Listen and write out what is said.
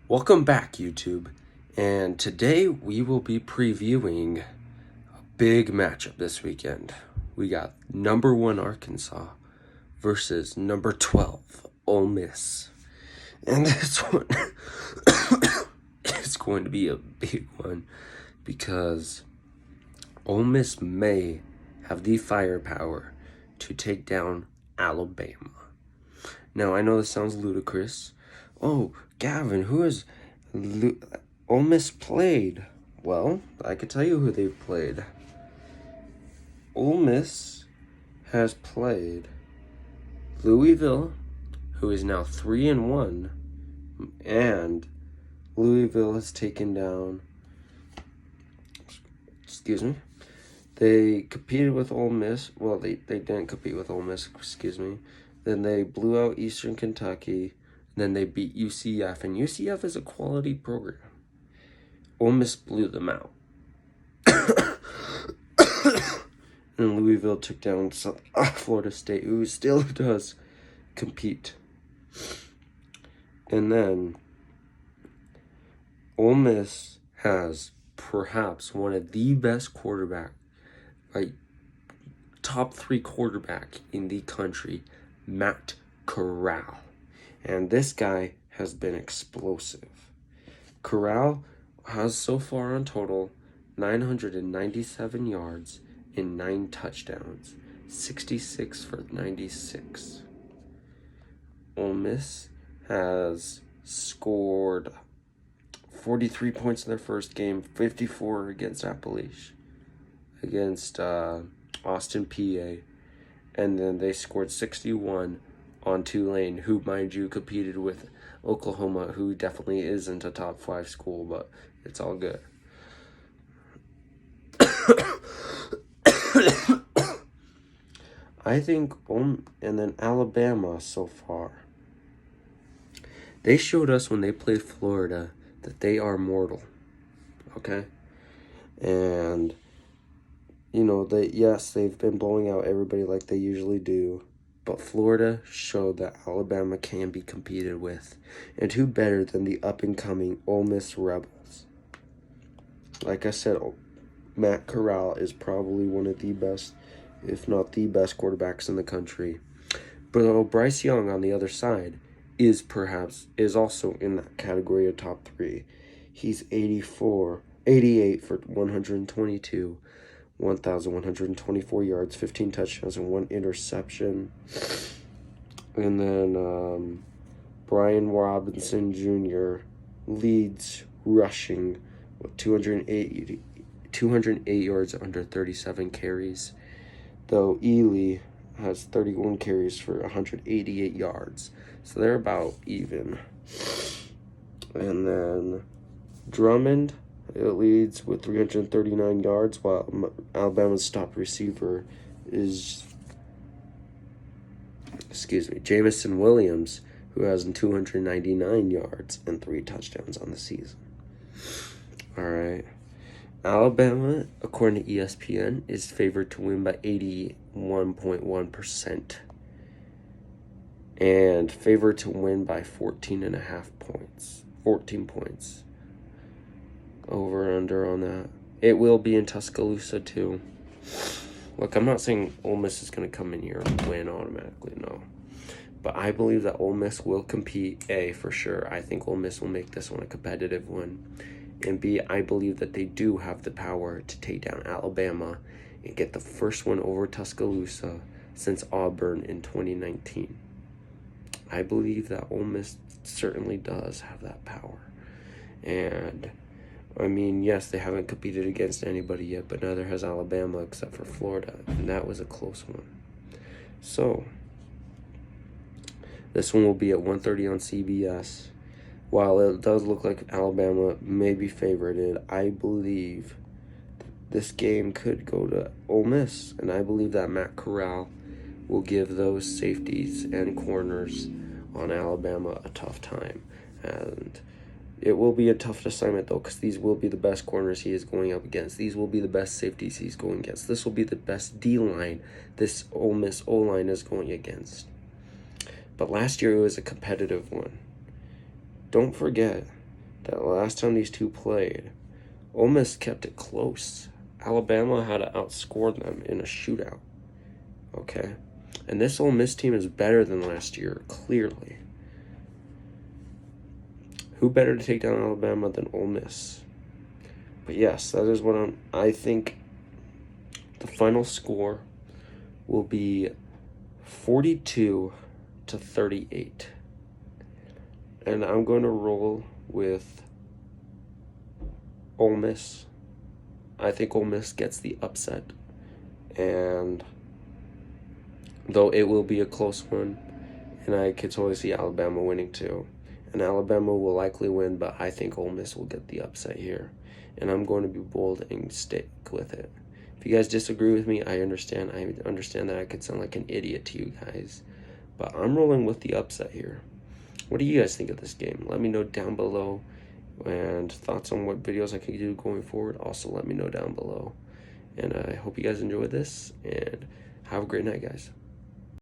Welcome back, YouTube. And today we will be previewing a big matchup this weekend. We got number 1 Arkansas versus number 12 Ole Miss. And this one is going to be a big one because Ole Miss may have the firepower to take down Alabama. Now, I know this sounds ludicrous. Oh, Gavin, who has Ole Miss played? Well, I can tell you who they've played. Ole Miss has played Louisville, who is now 3-1, and Louisville has taken down. Excuse me. They competed with Ole Miss. Well, they didn't compete with Ole Miss. Excuse me. Then they blew out Eastern Kentucky. Then they beat UCF, and UCF is a quality program. Ole Miss blew them out. And Louisville took down Florida State, who still does compete. And then Ole Miss has perhaps one of the best quarterback, like top 3 quarterback in the country, Matt Corral. And this guy has been explosive. Corral has so far on total 997 yards and 9 touchdowns, 66 for 96. Ole Miss has scored 43 points in their first game, 54 against Appalachia, against Austin, PA, and then they scored 61 on Tulane, who, mind you, competed with Oklahoma, who definitely isn't a top 5 school, but it's all good. I think, and then Alabama so far. They showed us when they played Florida that they are mortal, okay? And, you know, they've been blowing out everybody like they usually do. But Florida showed that Alabama can be competed with. And who better than the up-and-coming Ole Miss Rebels? Like I said, Matt Corral is probably one of the best, if not the best, quarterbacks in the country. But Bryce Young on the other side is also in that category of top 3. He's 88 for 122. 1,124 yards, 15 touchdowns, and 1 interception. And then Brian Robinson Jr. leads rushing with 208 yards under 37 carries, though Ely has 31 carries for 188 yards. So they're about even. And then Drummond, it leads with 339 yards, while Alabama's top receiver is, Jameson Williams, who has 299 yards and 3 touchdowns on the season. All right. Alabama, according to ESPN, is favored to win by 81.1%. And favored to win by 14.5 points. 14 points. Over and under on that. It will be in Tuscaloosa too. Look, I'm not saying Ole Miss is going to come in here and win automatically, no. But I believe that Ole Miss will compete, A, for sure. I think Ole Miss will make this one a competitive one. And B, I believe that they do have the power to take down Alabama and get the first one over Tuscaloosa since Auburn in 2019. I believe that Ole Miss certainly does have that power. And I mean, yes, they haven't competed against anybody yet, but neither has Alabama except for Florida, and that was a close one. So, this one will be at 1:30 on CBS. While it does look like Alabama may be favorited, I believe this game could go to Ole Miss, and I believe that Matt Corral will give those safeties and corners on Alabama a tough time. And it will be a tough assignment, though, because these will be the best corners he is going up against. These will be the best safeties he's going against. This will be the best D-line this Ole Miss O-line is going against. But last year it was a competitive one. Don't forget, that last time these two played, Ole Miss kept it close. Alabama had to outscore them in a shootout. Okay? And this Ole Miss team is better than last year, clearly. Who better to take down Alabama than Ole Miss? But yes, that is what I think the final score will be 42-38. And I'm going to roll with Ole Miss. I think Ole Miss gets the upset. And though it will be a close one, and I could totally see Alabama winning too. And Alabama will likely win, but I think Ole Miss will get the upset here. And I'm going to be bold and stick with it. If you guys disagree with me, I understand. I understand that I could sound like an idiot to you guys. But I'm rolling with the upset here. What do you guys think of this game? Let me know down below. And thoughts on what videos I could do going forward, also let me know down below. And I hope you guys enjoyed this. And have a great night, guys.